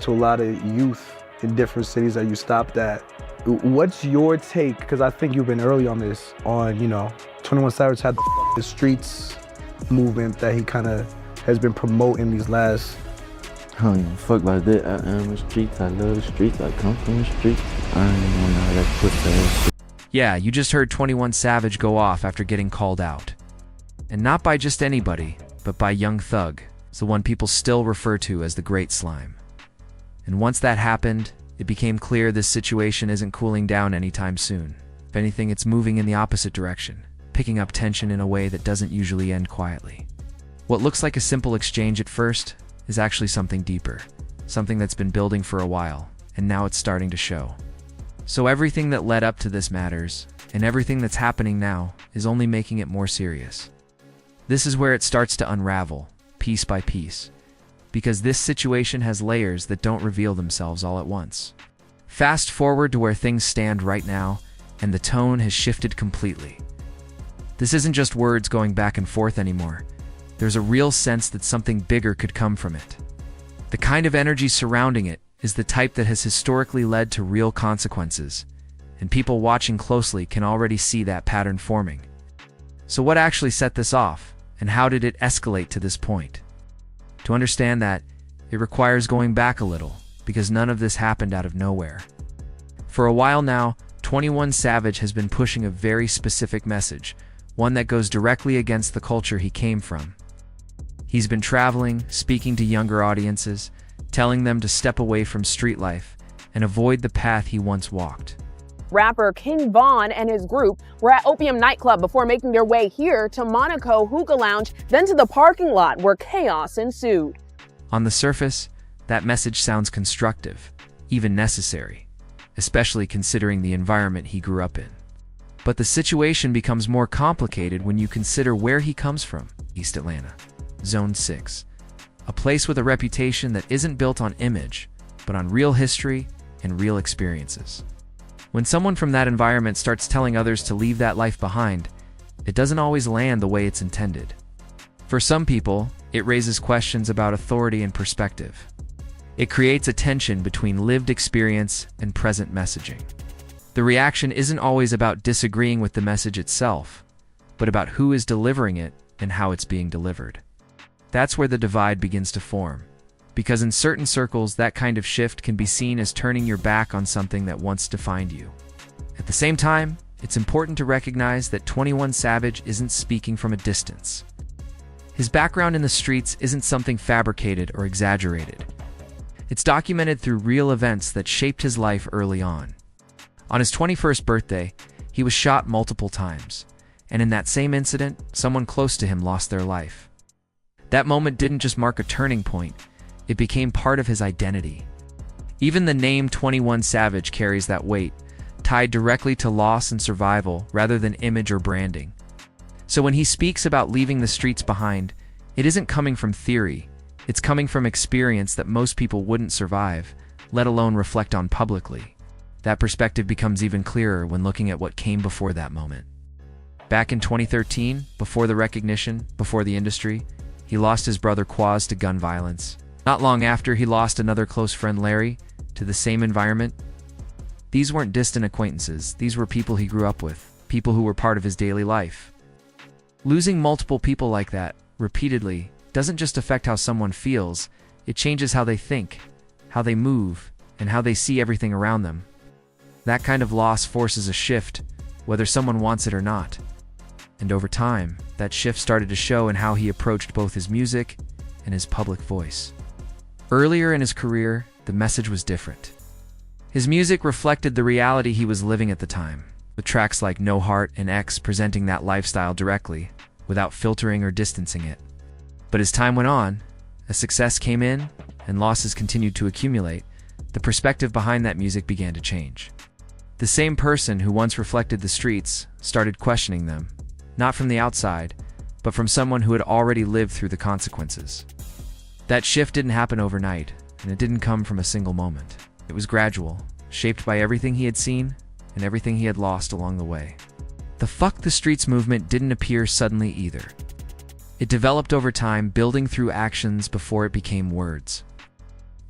to a lot of youth in different cities that you stopped at. What's your take, because I think you've been early on this, on, 21 Savage had the streets movement that he kind of has been promoting these last... I don't even fuck about that. I am the streets, I love the streets, I come from the streets. I ain't even know how that pussy. Yeah, you just heard 21 Savage go off after getting called out. And not by just anybody, but by Young Thug, the one people still refer to as the Great Slime. And once that happened, it became clear this situation isn't cooling down anytime soon. If anything, it's moving in the opposite direction, picking up tension in a way that doesn't usually end quietly. What looks like a simple exchange at first is actually something deeper, something that's been building for a while, and now it's starting to show. So everything that led up to this matters, and everything that's happening now is only making it more serious. This is where it starts to unravel, piece by piece, because this situation has layers that don't reveal themselves all at once. Fast forward to where things stand right now, and the tone has shifted completely. This isn't just words going back and forth anymore. There's a real sense that something bigger could come from it. The kind of energy surrounding it is the type that has historically led to real consequences, and people watching closely can already see that pattern forming. So what actually set this off, and how did it escalate to this point? To understand that, it requires going back a little, because none of this happened out of nowhere. For a while now, 21 Savage has been pushing a very specific message, one that goes directly against the culture he came from. He's been traveling, speaking to younger audiences, telling them to step away from street life and avoid the path he once walked. Rapper King Von and his group were at Opium nightclub before making their way here to Monaco Hookah Lounge, then to the parking lot where chaos ensued. On the surface, that message sounds constructive, even necessary, especially considering the environment he grew up in. But the situation becomes more complicated when you consider where he comes from: East Atlanta, Zone 6, a place with a reputation that isn't built on image, but on real history and real experiences. When someone from that environment starts telling others to leave that life behind, it doesn't always land the way it's intended. For some people, it raises questions about authority and perspective. It creates a tension between lived experience and present messaging. The reaction isn't always about disagreeing with the message itself, but about who is delivering it and how it's being delivered. That's where the divide begins to form, because in certain circles that kind of shift can be seen as turning your back on something that once defined you. At the same time, it's important to recognize that 21 Savage isn't speaking from a distance. His background in the streets isn't something fabricated or exaggerated. It's documented through real events that shaped his life early on. On his 21st birthday, he was shot multiple times, and in that same incident, someone close to him lost their life. That moment didn't just mark a turning point, it became part of his identity. Even the name 21 Savage carries that weight, tied directly to loss and survival rather than image or branding. So when he speaks about leaving the streets behind, it isn't coming from theory, it's coming from experience that most people wouldn't survive, let alone reflect on publicly. That perspective becomes even clearer when looking at what came before that moment. Back in 2013, before the recognition, before the industry, he lost his brother Quaz to gun violence. Not long after, he lost another close friend, Larry, to the same environment. These weren't distant acquaintances, these were people he grew up with, people who were part of his daily life. Losing multiple people like that, repeatedly, doesn't just affect how someone feels, it changes how they think, how they move, and how they see everything around them. That kind of loss forces a shift, whether someone wants it or not. And over time, that shift started to show in how he approached both his music and his public voice. Earlier in his career, the message was different. His music reflected the reality he was living at the time, with tracks like No Heart and X presenting that lifestyle directly, without filtering or distancing it. But as time went on, as success came in and losses continued to accumulate, the perspective behind that music began to change. The same person who once reflected the streets started questioning them, not from the outside, but from someone who had already lived through the consequences. That shift didn't happen overnight, and it didn't come from a single moment. It was gradual, shaped by everything he had seen and everything he had lost along the way. The Fuck the Streets movement didn't appear suddenly either. It developed over time, building through actions before it became words.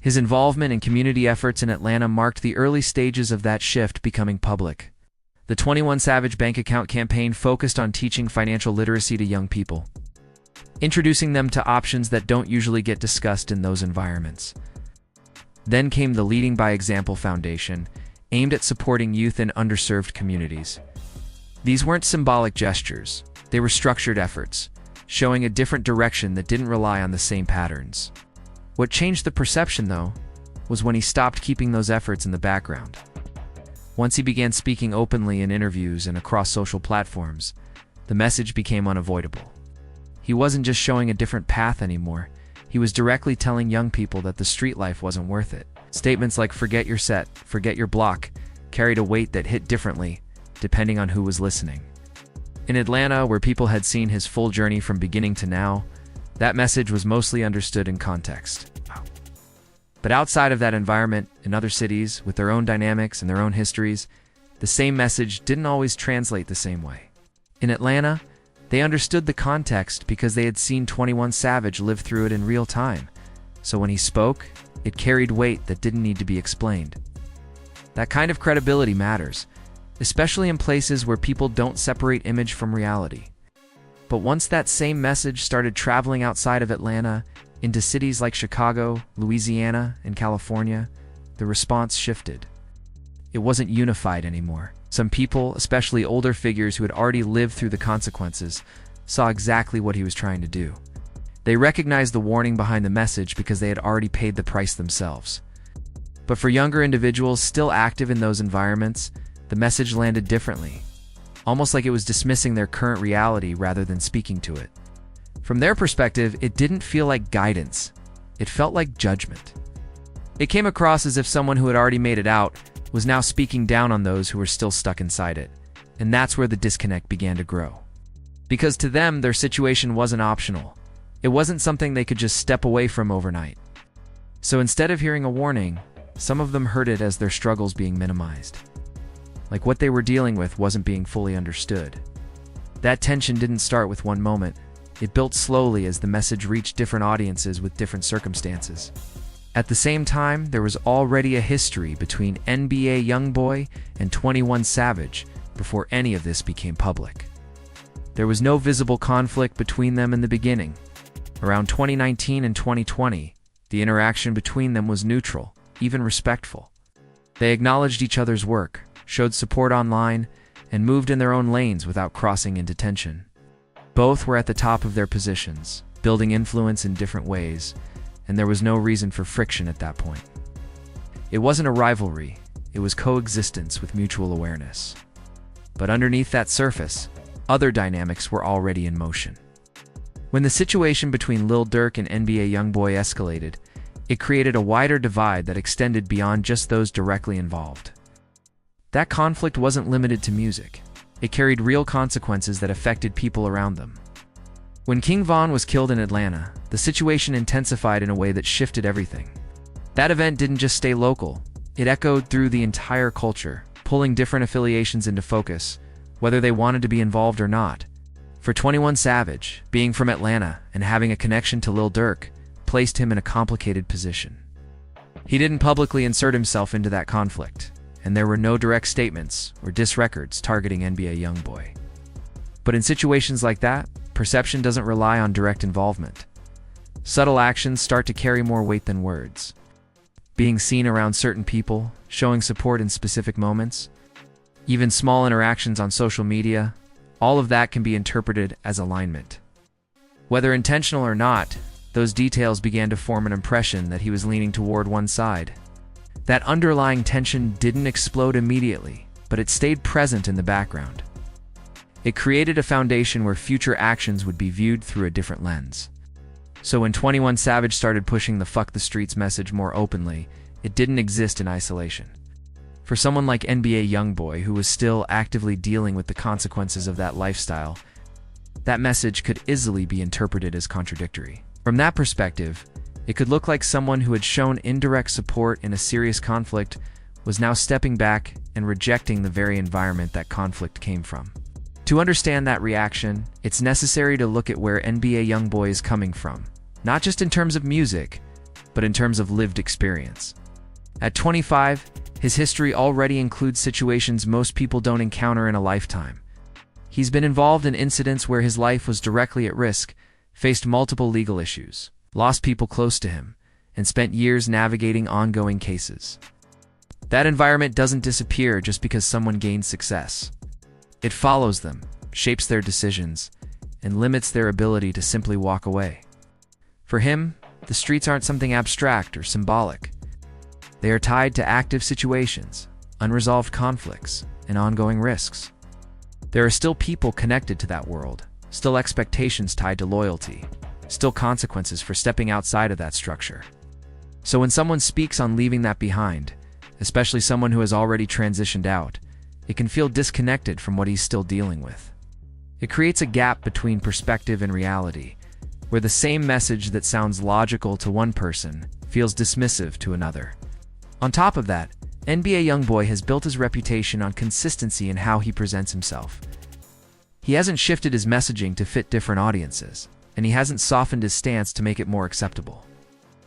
His involvement in community efforts in Atlanta marked the early stages of that shift becoming public. The 21 Savage bank account campaign focused on teaching financial literacy to young people, introducing them to options that don't usually get discussed in those environments. Then came the Leading by Example Foundation, aimed at supporting youth in underserved communities. These weren't symbolic gestures, they were structured efforts, showing a different direction that didn't rely on the same patterns. What changed the perception, though, was when he stopped keeping those efforts in the background. Once he began speaking openly in interviews and across social platforms, the message became unavoidable. He wasn't just showing a different path anymore, he was directly telling young people that the street life wasn't worth it. Statements like "forget your set, forget your block" carried a weight that hit differently, depending on who was listening. In Atlanta, where people had seen his full journey from beginning to now, that message was mostly understood in context. But outside of that environment, in other cities, with their own dynamics and their own histories, the same message didn't always translate the same way. In Atlanta, they understood the context because they had seen 21 Savage live through it in real time. So when he spoke, it carried weight that didn't need to be explained. That kind of credibility matters, especially in places where people don't separate image from reality. But once that same message started traveling outside of Atlanta, into cities like Chicago, Louisiana, and California, the response shifted. It wasn't unified anymore. Some people, especially older figures who had already lived through the consequences, saw exactly what he was trying to do. They recognized the warning behind the message because they had already paid the price themselves. But for younger individuals still active in those environments, the message landed differently, almost like it was dismissing their current reality rather than speaking to it. From their perspective, it didn't feel like guidance. It felt like judgment. It came across as if someone who had already made it out was now speaking down on those who were still stuck inside it. And that's where the disconnect began to grow. Because to them, their situation wasn't optional. It wasn't something they could just step away from overnight. So instead of hearing a warning, some of them heard it as their struggles being minimized. Like what they were dealing with wasn't being fully understood. That tension didn't start with one moment. It built slowly as the message reached different audiences with different circumstances. At the same time, there was already a history between NBA YoungBoy and 21 Savage before any of this became public. There was no visible conflict between them in the beginning. Around 2019 and 2020, the interaction between them was neutral, even respectful. They acknowledged each other's work, showed support online, and moved in their own lanes without crossing into tension. Both were at the top of their positions, building influence in different ways, and there was no reason for friction at that point. It wasn't a rivalry, it was coexistence with mutual awareness. But underneath that surface, other dynamics were already in motion. When the situation between Lil Durk and NBA YoungBoy escalated, it created a wider divide that extended beyond just those directly involved. That conflict wasn't limited to music. It carried real consequences that affected people around them. When King Von was killed in Atlanta, the situation intensified in a way that shifted everything. That event didn't just stay local, it echoed through the entire culture, pulling different affiliations into focus, whether they wanted to be involved or not. For 21 Savage, being from Atlanta and having a connection to Lil Durk placed him in a complicated position. He didn't publicly insert himself into that conflict, and there were no direct statements or diss records targeting NBA YoungBoy. But in situations like that, perception doesn't rely on direct involvement. Subtle actions start to carry more weight than words. Being seen around certain people, showing support in specific moments, even small interactions on social media, all of that can be interpreted as alignment. Whether intentional or not, those details began to form an impression that he was leaning toward one side. That underlying tension didn't explode immediately, but it stayed present in the background. It created a foundation where future actions would be viewed through a different lens. So when 21 Savage started pushing the "fuck the streets" message more openly, it didn't exist in isolation. For someone like NBA YoungBoy, who was still actively dealing with the consequences of that lifestyle, that message could easily be interpreted as contradictory. From that perspective, it could look like someone who had shown indirect support in a serious conflict was now stepping back and rejecting the very environment that conflict came from. To understand that reaction, it's necessary to look at where NBA YoungBoy is coming from, not just in terms of music, but in terms of lived experience. At 25, his history already includes situations most people don't encounter in a lifetime. He's been involved in incidents where his life was directly at risk, faced multiple legal issues, lost people close to him, and spent years navigating ongoing cases. That environment doesn't disappear just because someone gains success. It follows them, shapes their decisions, and limits their ability to simply walk away. For him, the streets aren't something abstract or symbolic. They are tied to active situations, unresolved conflicts, and ongoing risks. There are still people connected to that world, still expectations tied to loyalty, still consequences for stepping outside of that structure. So when someone speaks on leaving that behind, especially someone who has already transitioned out, it can feel disconnected from what he's still dealing with. It creates a gap between perspective and reality, where the same message that sounds logical to one person feels dismissive to another. On top of that, NBA YoungBoy has built his reputation on consistency in how he presents himself. He hasn't shifted his messaging to fit different audiences, and he hasn't softened his stance to make it more acceptable.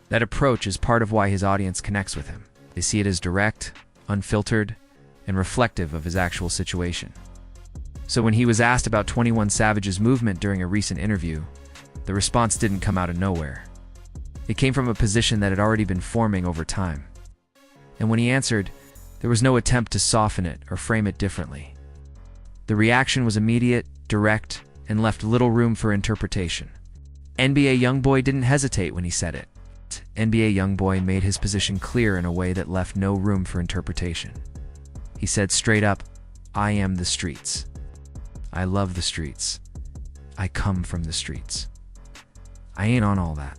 That approach is part of why his audience connects with him. They see it as direct, unfiltered, and reflective of his actual situation. So when he was asked about 21 Savage's movement during a recent interview, the response didn't come out of nowhere. It came from a position that had already been forming over time. And when he answered, there was no attempt to soften it or frame it differently. The reaction was immediate, direct, and left little room for interpretation. NBA YoungBoy didn't hesitate when he said it. NBA YoungBoy made his position clear in a way that left no room for interpretation. He said straight up, "I am the streets. I love the streets. I come from the streets. I ain't on all that."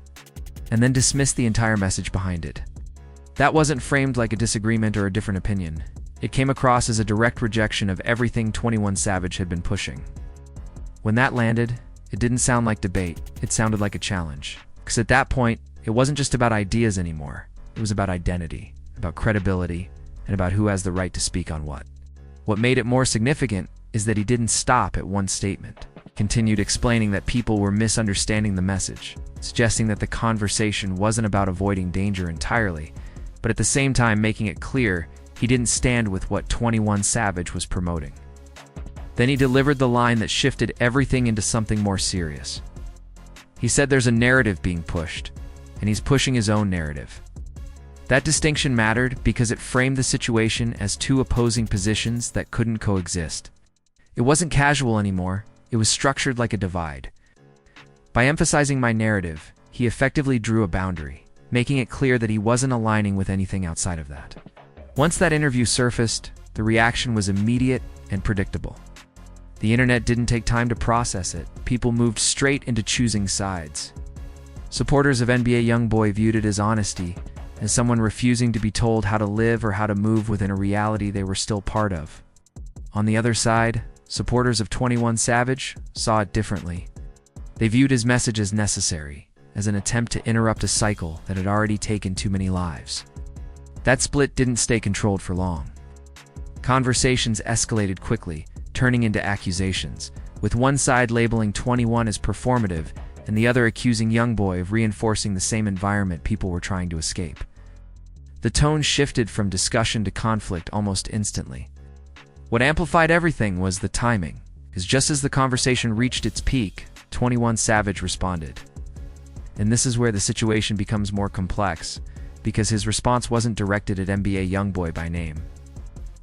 And then dismissed the entire message behind it. That wasn't framed like a disagreement or a different opinion. It came across as a direct rejection of everything 21 Savage had been pushing. When that landed, it didn't sound like debate, it sounded like a challenge. Because at that point, it wasn't just about ideas anymore. It was about identity, about credibility, and about who has the right to speak on what. What made it more significant is that he didn't stop at one statement. He continued explaining that people were misunderstanding the message, suggesting that the conversation wasn't about avoiding danger entirely, but at the same time making it clear he didn't stand with what 21 Savage was promoting. Then he delivered the line that shifted everything into something more serious. He said there's a narrative being pushed, and he's pushing his own narrative. That distinction mattered because it framed the situation as two opposing positions that couldn't coexist. It wasn't casual anymore, it was structured like a divide. By emphasizing my narrative, he effectively drew a boundary, making it clear that he wasn't aligning with anything outside of that. Once that interview surfaced, the reaction was immediate and predictable. The internet didn't take time to process it. People moved straight into choosing sides. Supporters of NBA YoungBoy viewed it as honesty, as someone refusing to be told how to live or how to move within a reality they were still part of. On the other side, supporters of 21 Savage saw it differently. They viewed his message as necessary, as an attempt to interrupt a cycle that had already taken too many lives. That split didn't stay controlled for long. Conversations escalated quickly, turning into accusations, with one side labeling 21 as performative and the other accusing YoungBoy of reinforcing the same environment people were trying to escape. The tone shifted from discussion to conflict almost instantly. What amplified everything was the timing, because just as the conversation reached its peak, 21 Savage responded. And this is where the situation becomes more complex, because his response wasn't directed at NBA YoungBoy by name.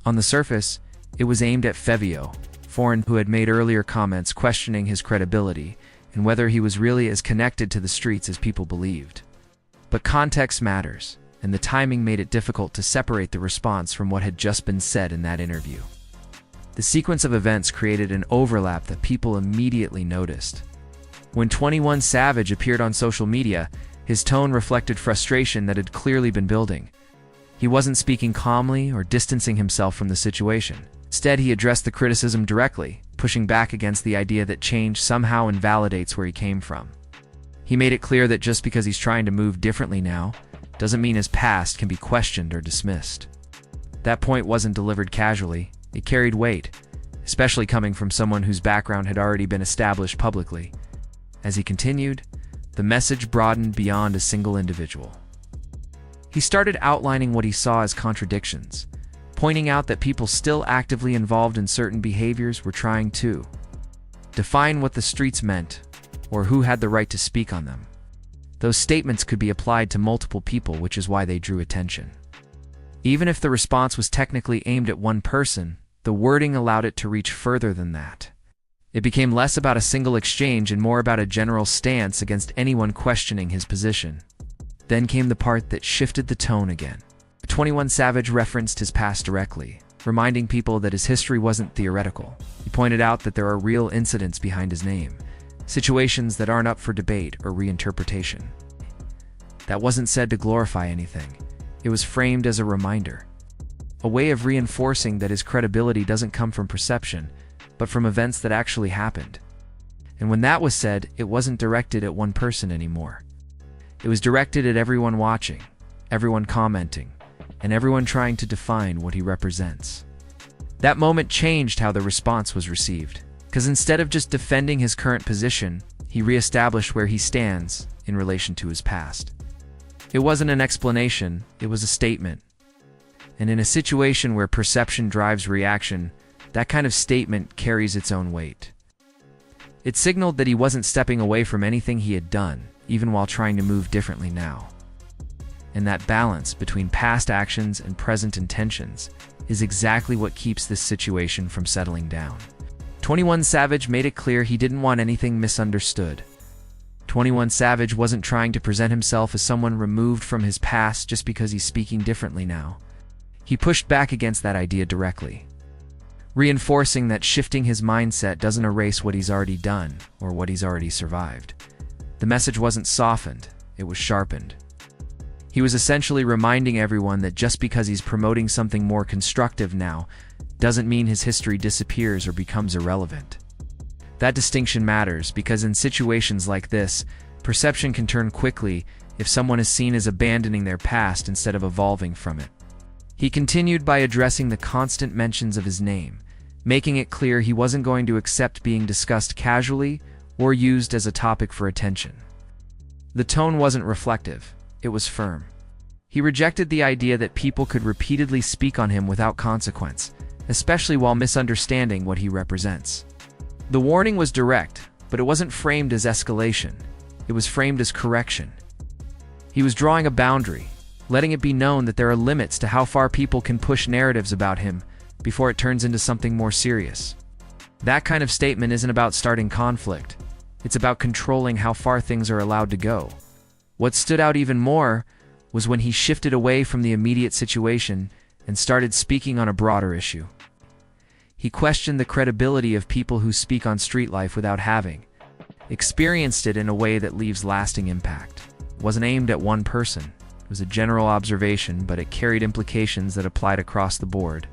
On the surface, it was aimed at Fevio, foreign who had made earlier comments questioning his credibility and whether he was really as connected to the streets as people believed. But context matters, and the timing made it difficult to separate the response from what had just been said in that interview. The sequence of events created an overlap that people immediately noticed. When 21 Savage appeared on social media, his tone reflected frustration that had clearly been building. He wasn't speaking calmly or distancing himself from the situation. Instead, he addressed the criticism directly, pushing back against the idea that change somehow invalidates where he came from. He made it clear that just because he's trying to move differently now, doesn't mean his past can be questioned or dismissed. That point wasn't delivered casually, it carried weight, especially coming from someone whose background had already been established publicly. As he continued, the message broadened beyond a single individual. He started outlining what he saw as contradictions, pointing out that people still actively involved in certain behaviors were trying to define what the streets meant or who had the right to speak on them. Those statements could be applied to multiple people, which is why they drew attention. Even if the response was technically aimed at one person, the wording allowed it to reach further than that. It became less about a single exchange and more about a general stance against anyone questioning his position. Then came the part that shifted the tone again. 21 Savage referenced his past directly, reminding people that his history wasn't theoretical. He pointed out that there are real incidents behind his name, situations that aren't up for debate or reinterpretation. That wasn't said to glorify anything. It was framed as a reminder, a way of reinforcing that his credibility doesn't come from perception, but from events that actually happened. And when that was said, it wasn't directed at one person anymore. It was directed at everyone watching, everyone commenting, and everyone trying to define what he represents. That moment changed how the response was received, because instead of just defending his current position, he reestablished where he stands in relation to his past. It wasn't an explanation, it was a statement. And in a situation where perception drives reaction, that kind of statement carries its own weight. It signaled that he wasn't stepping away from anything he had done, even while trying to move differently now. And that balance between past actions and present intentions is exactly what keeps this situation from settling down. 21 Savage made it clear he didn't want anything misunderstood. 21 Savage wasn't trying to present himself as someone removed from his past just because he's speaking differently now. He pushed back against that idea directly, reinforcing that shifting his mindset doesn't erase what he's already done or what he's already survived. The message wasn't softened, it was sharpened. He was essentially reminding everyone that just because he's promoting something more constructive now doesn't mean his history disappears or becomes irrelevant. That distinction matters because in situations like this, perception can turn quickly if someone is seen as abandoning their past instead of evolving from it. He continued by addressing the constant mentions of his name, making it clear he wasn't going to accept being discussed casually or used as a topic for attention. The tone wasn't reflective, it was firm. He rejected the idea that people could repeatedly speak on him without consequence, especially while misunderstanding what he represents. The warning was direct, but it wasn't framed as escalation. It was framed as correction. He was drawing a boundary, letting it be known that there are limits to how far people can push narratives about him before it turns into something more serious. That kind of statement isn't about starting conflict. It's about controlling how far things are allowed to go. What stood out even more was when he shifted away from the immediate situation and started speaking on a broader issue. He questioned the credibility of people who speak on street life without having experienced it in a way that leaves lasting impact. It wasn't aimed at one person. It was a general observation, but it carried implications that applied across the board.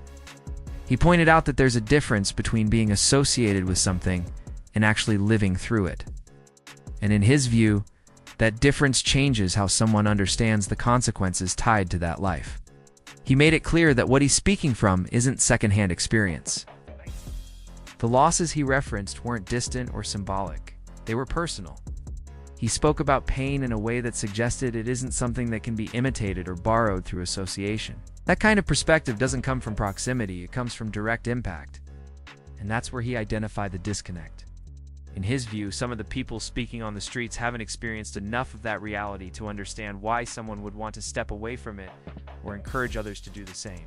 He pointed out that there's a difference between being associated with something and actually living through it. And in his view, that difference changes how someone understands the consequences tied to that life. He made it clear that what he's speaking from isn't secondhand experience. The losses he referenced weren't distant or symbolic. They were personal. He spoke about pain in a way that suggested it isn't something that can be imitated or borrowed through association. That kind of perspective doesn't come from proximity, it comes from direct impact. And that's where he identified the disconnect. In his view, some of the people speaking on the streets haven't experienced enough of that reality to understand why someone would want to step away from it or encourage others to do the same.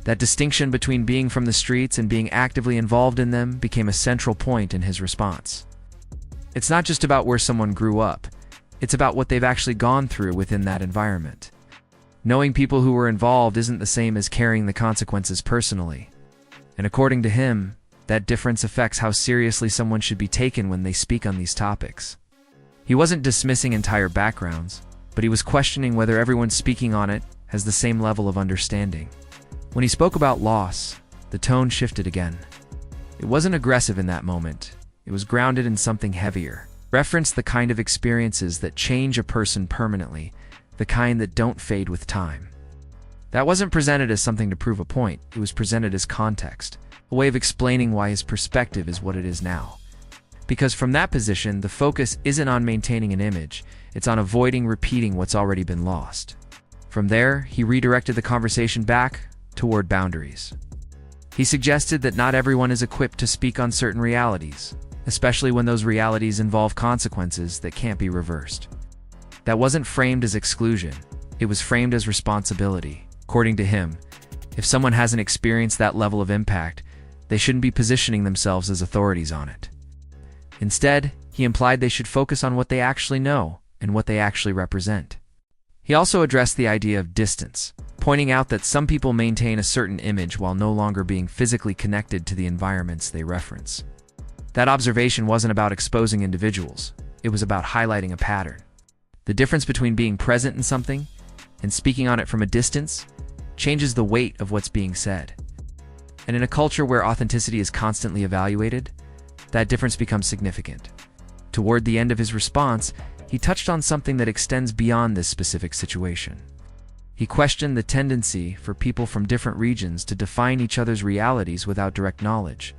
That distinction between being from the streets and being actively involved in them became a central point in his response. It's not just about where someone grew up, it's about what they've actually gone through within that environment. Knowing people who were involved isn't the same as carrying the consequences personally. And according to him, that difference affects how seriously someone should be taken when they speak on these topics. He wasn't dismissing entire backgrounds, but he was questioning whether everyone speaking on it has the same level of understanding. When he spoke about loss, the tone shifted again. It wasn't aggressive in that moment. It was grounded in something heavier. Referenced the kind of experiences that change a person permanently, the kind that don't fade with time. That wasn't presented as something to prove a point, it was presented as context, a way of explaining why his perspective is what it is now. Because from that position, the focus isn't on maintaining an image, it's on avoiding repeating what's already been lost. From there, he redirected the conversation back toward boundaries. He suggested that not everyone is equipped to speak on certain realities, especially when those realities involve consequences that can't be reversed. That wasn't framed as exclusion, it was framed as responsibility. According to him, if someone hasn't experienced that level of impact, they shouldn't be positioning themselves as authorities on it. Instead, he implied they should focus on what they actually know and what they actually represent. He also addressed the idea of distance, pointing out that some people maintain a certain image while no longer being physically connected to the environments they reference. That observation wasn't about exposing individuals, it was about highlighting a pattern. The difference between being present in something and speaking on it from a distance changes the weight of what's being said. And in a culture where authenticity is constantly evaluated, that difference becomes significant. Toward the end of his response, he touched on something that extends beyond this specific situation. He questioned the tendency for people from different regions to define each other's realities without direct knowledge.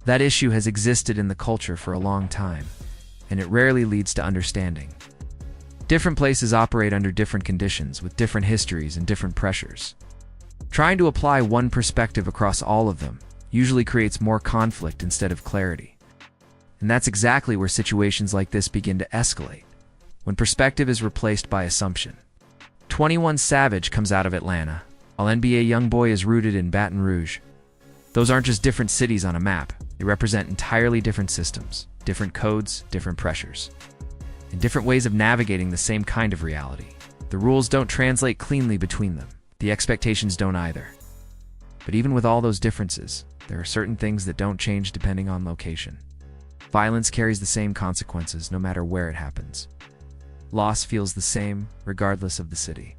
That issue has existed in the culture for a long time, and it rarely leads to understanding. Different places operate under different conditions, with different histories and different pressures. Trying to apply one perspective across all of them usually creates more conflict instead of clarity. And that's exactly where situations like this begin to escalate, when perspective is replaced by assumption. 21 Savage comes out of Atlanta, while NBA YoungBoy is rooted in Baton Rouge. Those aren't just different cities on a map, they represent entirely different systems, different codes, different pressures, and different ways of navigating the same kind of reality. The rules don't translate cleanly between them. The expectations don't either. But even with all those differences, there are certain things that don't change depending on location. Violence carries the same consequences no matter where it happens. Loss feels the same regardless of the city.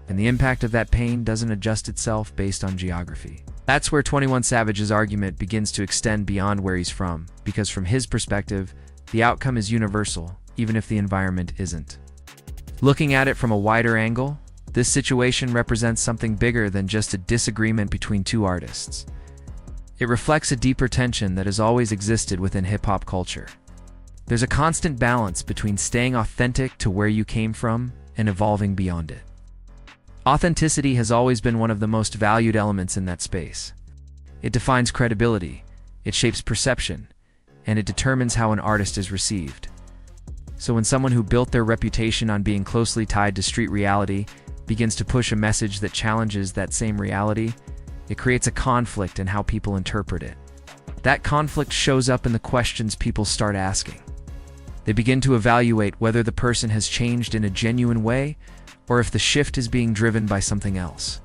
And the impact of that pain doesn't adjust itself based on geography. That's where 21 Savage's argument begins to extend beyond where he's from, because from his perspective, the outcome is universal, even if the environment isn't. Looking at it from a wider angle, this situation represents something bigger than just a disagreement between two artists. It reflects a deeper tension that has always existed within hip-hop culture. There's a constant balance between staying authentic to where you came from and evolving beyond it. Authenticity has always been one of the most valued elements in that space. It defines credibility, it shapes perception, and it determines how an artist is received. So when someone who built their reputation on being closely tied to street reality begins to push a message that challenges that same reality, it creates a conflict in how people interpret it. That conflict shows up in the questions people start asking. They begin to evaluate whether the person has changed in a genuine way or if the shift is being driven by something else.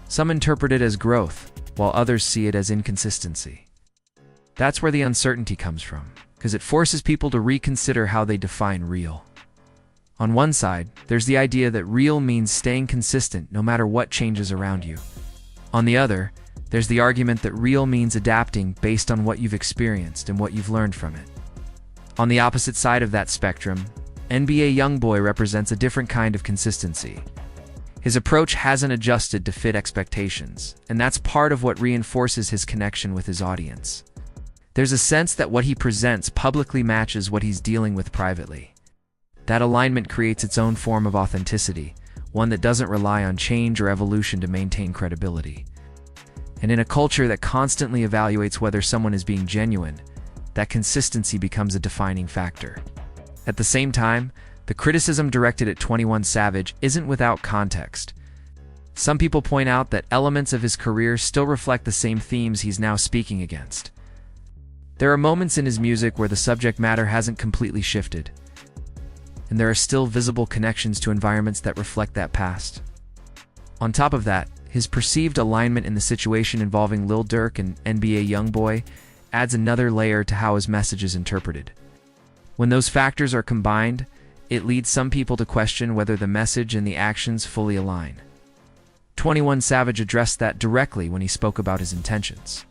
Some interpret it as growth, while others see it as inconsistency. That's where the uncertainty comes from, because it forces people to reconsider how they define real. On one side, there's the idea that real means staying consistent no matter what changes around you. On the other, there's the argument that real means adapting based on what you've experienced and what you've learned from it. On the opposite side of that spectrum, NBA YoungBoy represents a different kind of consistency. His approach hasn't adjusted to fit expectations, and that's part of what reinforces his connection with his audience. There's a sense that what he presents publicly matches what he's dealing with privately. That alignment creates its own form of authenticity, one that doesn't rely on change or evolution to maintain credibility. And in a culture that constantly evaluates whether someone is being genuine, that consistency becomes a defining factor. At the same time, the criticism directed at 21 Savage isn't without context. Some people point out that elements of his career still reflect the same themes he's now speaking against. There are moments in his music where the subject matter hasn't completely shifted, and there are still visible connections to environments that reflect that past. On top of that, his perceived alignment in the situation involving Lil Durk and NBA YoungBoy adds another layer to how his message is interpreted. When those factors are combined, it leads some people to question whether the message and the actions fully align. 21 Savage addressed that directly when he spoke about his intentions.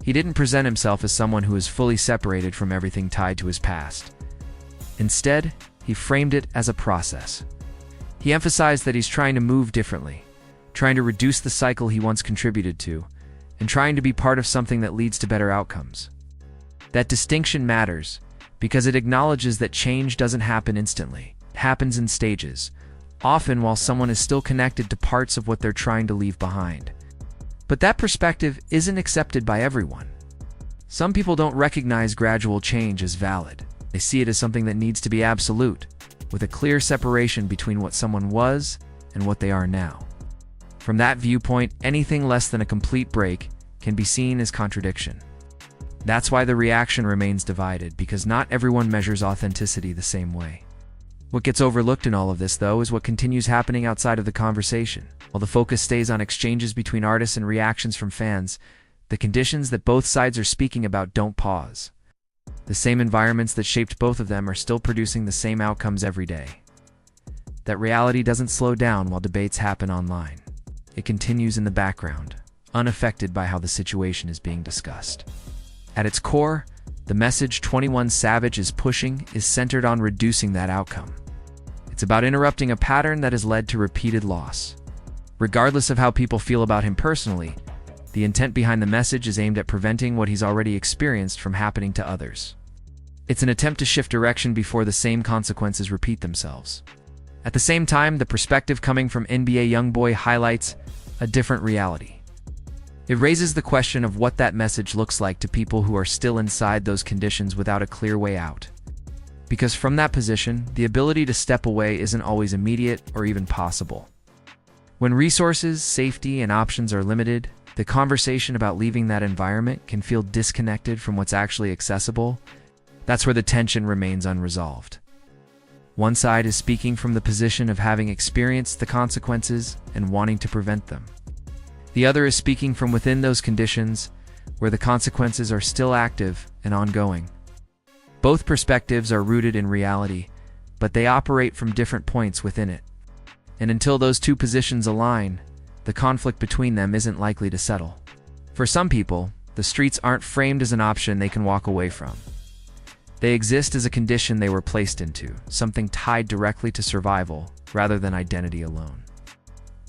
He didn't present himself as someone who is fully separated from everything tied to his past. Instead, he framed it as a process. He emphasized that he's trying to move differently, trying to reduce the cycle he once contributed to, and trying to be part of something that leads to better outcomes. That distinction matters because it acknowledges that change doesn't happen instantly. It happens in stages, often while someone is still connected to parts of what they're trying to leave behind. But that perspective isn't accepted by everyone. Some people don't recognize gradual change as valid. They see it as something that needs to be absolute, with a clear separation between what someone was and what they are now. From that viewpoint, anything less than a complete break can be seen as contradiction. That's why the reaction remains divided, because not everyone measures authenticity the same way. What gets overlooked in all of this, though, is what continues happening outside of the conversation. While the focus stays on exchanges between artists and reactions from fans, the conditions that both sides are speaking about don't pause. The same environments that shaped both of them are still producing the same outcomes every day. That reality doesn't slow down while debates happen online. It continues in the background, unaffected by how the situation is being discussed. At its core, the message 21 Savage is pushing is centered on reducing that outcome. It's about interrupting a pattern that has led to repeated loss. Regardless of how people feel about him personally, the intent behind the message is aimed at preventing what he's already experienced from happening to others. It's an attempt to shift direction before the same consequences repeat themselves. At the same time, the perspective coming from NBA YoungBoy highlights a different reality. It raises the question of what that message looks like to people who are still inside those conditions without a clear way out. Because from that position, the ability to step away isn't always immediate or even possible. When resources, safety, and options are limited, the conversation about leaving that environment can feel disconnected from what's actually accessible. That's where the tension remains unresolved. One side is speaking from the position of having experienced the consequences and wanting to prevent them. The other is speaking from within those conditions, where the consequences are still active and ongoing. Both perspectives are rooted in reality, but they operate from different points within it. And until those two positions align, the conflict between them isn't likely to settle. For some people, the streets aren't framed as an option they can walk away from. They exist as a condition they were placed into, something tied directly to survival rather than identity alone.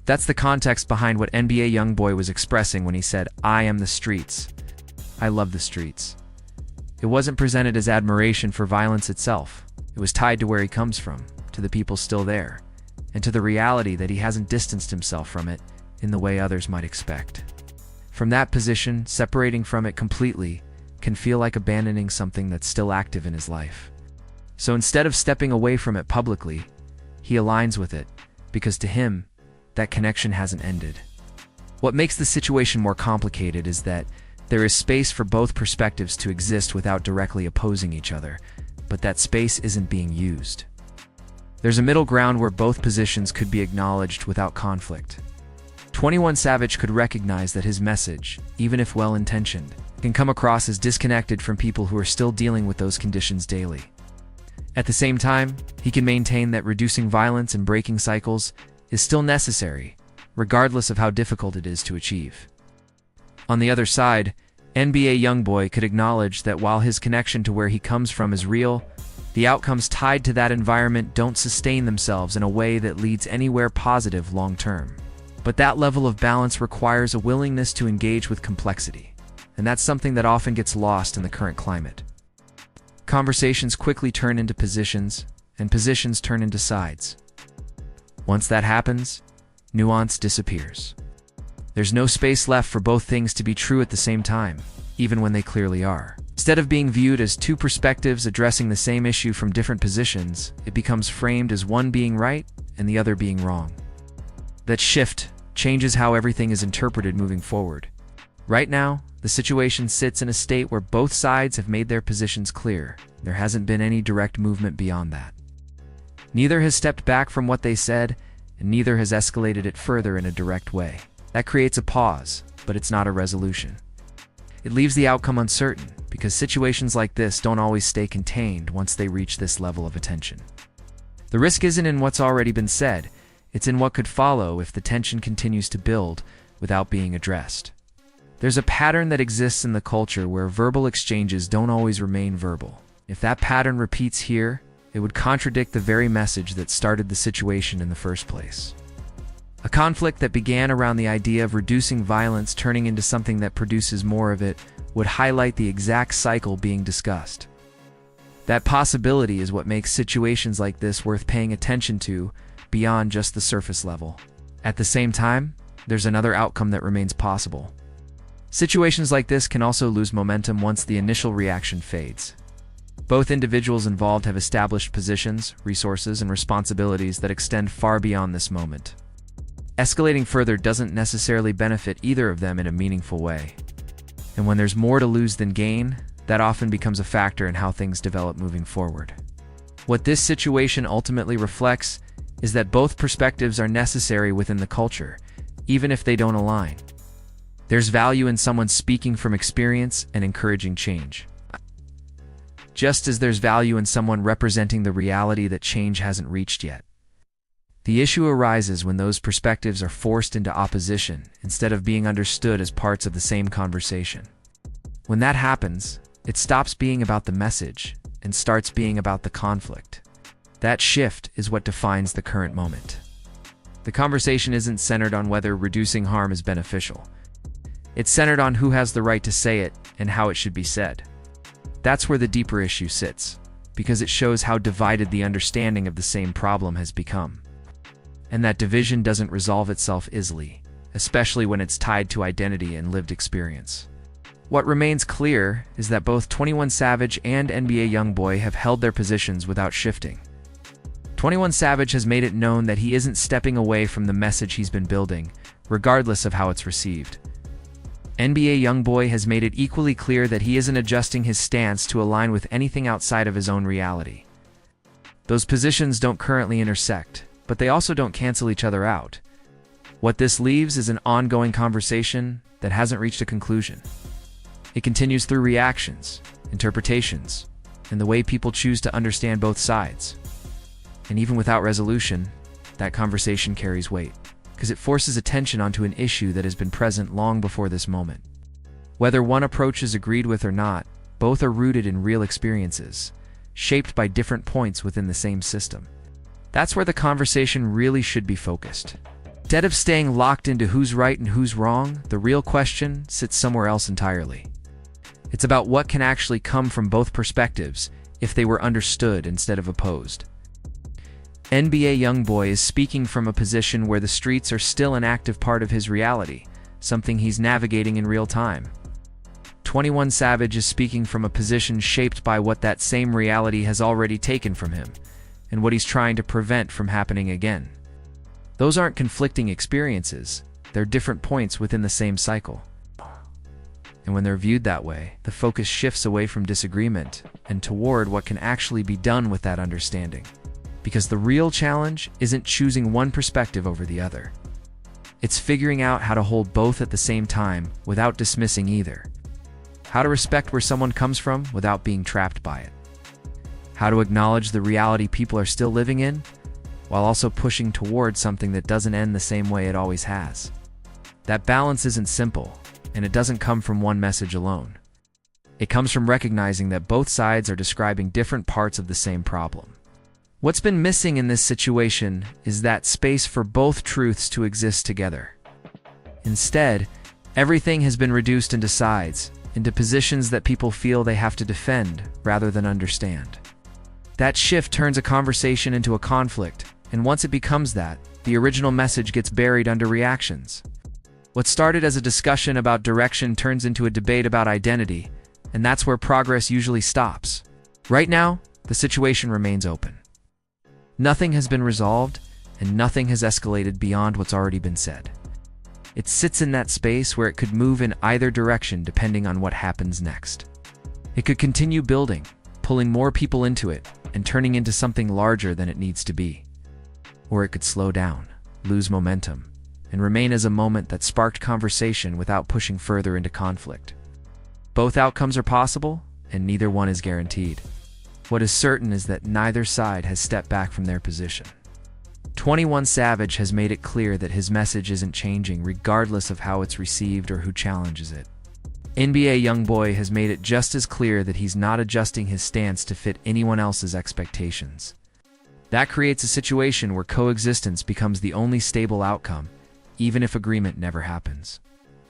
That's the context behind what NBA YoungBoy was expressing when he said, "I am the streets. I love the streets." It wasn't presented as admiration for violence itself. It was tied to where he comes from, to the people still there, and to the reality that he hasn't distanced himself from it in the way others might expect. From that position, separating from it completely can feel like abandoning something that's still active in his life. So instead of stepping away from it publicly, he aligns with it, because to him, that connection hasn't ended. What makes the situation more complicated is that there is space for both perspectives to exist without directly opposing each other, but that space isn't being used. There's a middle ground where both positions could be acknowledged without conflict. 21 Savage could recognize that his message, even if well-intentioned, can come across as disconnected from people who are still dealing with those conditions daily. At the same time, he can maintain that reducing violence and breaking cycles is still necessary, regardless of how difficult it is to achieve. On the other side, NBA YoungBoy could acknowledge that while his connection to where he comes from is real, the outcomes tied to that environment don't sustain themselves in a way that leads anywhere positive long-term. But that level of balance requires a willingness to engage with complexity, and that's something that often gets lost in the current climate. Conversations quickly turn into positions, and positions turn into sides. Once that happens, nuance disappears. There's no space left for both things to be true at the same time, even when they clearly are. Instead of being viewed as two perspectives addressing the same issue from different positions, it becomes framed as one being right and the other being wrong. That shift changes how everything is interpreted moving forward. Right now, the situation sits in a state where both sides have made their positions clear. There hasn't been any direct movement beyond that. Neither has stepped back from what they said, and neither has escalated it further in a direct way. That creates a pause, but it's not a resolution. It leaves the outcome uncertain, because situations like this don't always stay contained once they reach this level of attention. The risk isn't in what's already been said, it's in what could follow if the tension continues to build without being addressed. There's a pattern that exists in the culture where verbal exchanges don't always remain verbal. If that pattern repeats here, it would contradict the very message that started the situation in the first place. A conflict that began around the idea of reducing violence turning into something that produces more of it would highlight the exact cycle being discussed. That possibility is what makes situations like this worth paying attention to, beyond just the surface level. At the same time, there's another outcome that remains possible. Situations like this can also lose momentum once the initial reaction fades. Both individuals involved have established positions, resources, and responsibilities that extend far beyond this moment. Escalating further doesn't necessarily benefit either of them in a meaningful way. And when there's more to lose than gain, that often becomes a factor in how things develop moving forward. What this situation ultimately reflects is that both perspectives are necessary within the culture, even if they don't align. There's value in someone speaking from experience and encouraging change, just as there's value in someone representing the reality that change hasn't reached yet. The issue arises when those perspectives are forced into opposition instead of being understood as parts of the same conversation. When that happens, it stops being about the message and starts being about the conflict. That shift is what defines the current moment. The conversation isn't centered on whether reducing harm is beneficial. It's centered on who has the right to say it and how it should be said. That's where the deeper issue sits, because it shows how divided the understanding of the same problem has become. And that division doesn't resolve itself easily, especially when it's tied to identity and lived experience. What remains clear is that both 21 Savage and NBA YoungBoy have held their positions without shifting. 21 Savage has made it known that he isn't stepping away from the message he's been building, regardless of how it's received. NBA YoungBoy has made it equally clear that he isn't adjusting his stance to align with anything outside of his own reality. Those positions don't currently intersect, but they also don't cancel each other out. What this leaves is an ongoing conversation that hasn't reached a conclusion. It continues through reactions, interpretations, and the way people choose to understand both sides. And even without resolution, that conversation carries weight, because it forces attention onto an issue that has been present long before this moment. Whether one approach is agreed with or not, both are rooted in real experiences, shaped by different points within the same system. That's where the conversation really should be focused. Instead of staying locked into who's right and who's wrong, the real question sits somewhere else entirely. It's about what can actually come from both perspectives if they were understood instead of opposed. NBA YoungBoy is speaking from a position where the streets are still an active part of his reality, something he's navigating in real time. 21 Savage is speaking from a position shaped by what that same reality has already taken from him, and what he's trying to prevent from happening again. Those aren't conflicting experiences, they're different points within the same cycle. And when they're viewed that way, the focus shifts away from disagreement and toward what can actually be done with that understanding. Because the real challenge isn't choosing one perspective over the other. It's figuring out how to hold both at the same time without dismissing either. How to respect where someone comes from without being trapped by it. How to acknowledge the reality people are still living in, while also pushing toward something that doesn't end the same way it always has. That balance isn't simple, and it doesn't come from one message alone. It comes from recognizing that both sides are describing different parts of the same problem. What's been missing in this situation is that space for both truths to exist together. Instead, everything has been reduced into sides, into positions that people feel they have to defend rather than understand. That shift turns a conversation into a conflict, and once it becomes that, the original message gets buried under reactions. What started as a discussion about direction turns into a debate about identity, and that's where progress usually stops. Right now, the situation remains open. Nothing has been resolved, and nothing has escalated beyond what's already been said. It sits in that space where it could move in either direction depending on what happens next. It could continue building, pulling more people into it, and turning into something larger than it needs to be. Or it could slow down, lose momentum, and remain as a moment that sparked conversation without pushing further into conflict. Both outcomes are possible, and neither one is guaranteed. What is certain is that neither side has stepped back from their position. 21 Savage has made it clear that his message isn't changing regardless of how it's received or who challenges it. NBA YoungBoy has made it just as clear that he's not adjusting his stance to fit anyone else's expectations. That creates a situation where coexistence becomes the only stable outcome, even if agreement never happens.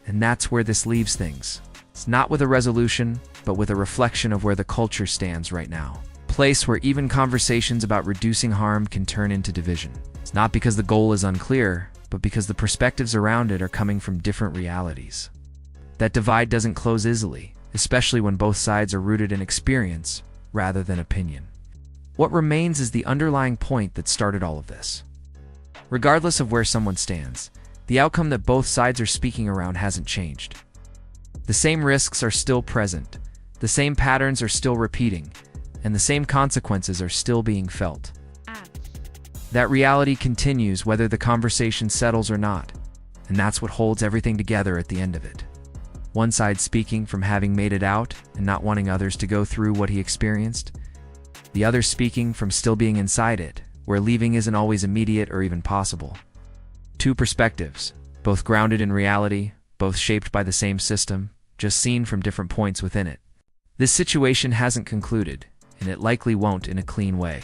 And that's where this leaves things. It's not with a resolution, but with a reflection of where the culture stands right now. Place where even conversations about reducing harm can turn into division. Not because the goal is unclear, but because the perspectives around it are coming from different realities. That divide doesn't close easily, especially when both sides are rooted in experience rather than opinion. What remains is the underlying point that started all of this. Regardless of where someone stands, the outcome that both sides are speaking around hasn't changed. The same risks are still present, the same patterns are still repeating, and the same consequences are still being felt. That reality continues whether the conversation settles or not, and that's what holds everything together at the end of it. One side speaking from having made it out and not wanting others to go through what he experienced, the other speaking from still being inside it, where leaving isn't always immediate or even possible. Two perspectives, both grounded in reality, both shaped by the same system, just seen from different points within it. This situation hasn't concluded, and it likely won't in a clean way.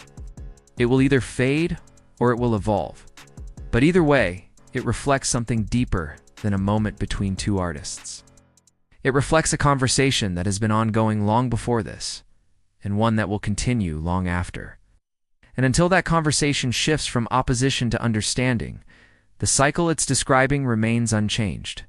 It will either fade or it will evolve. But either way, it reflects something deeper than a moment between two artists. It reflects a conversation that has been ongoing long before this, and one that will continue long after. And until that conversation shifts from opposition to understanding, the cycle it's describing remains unchanged.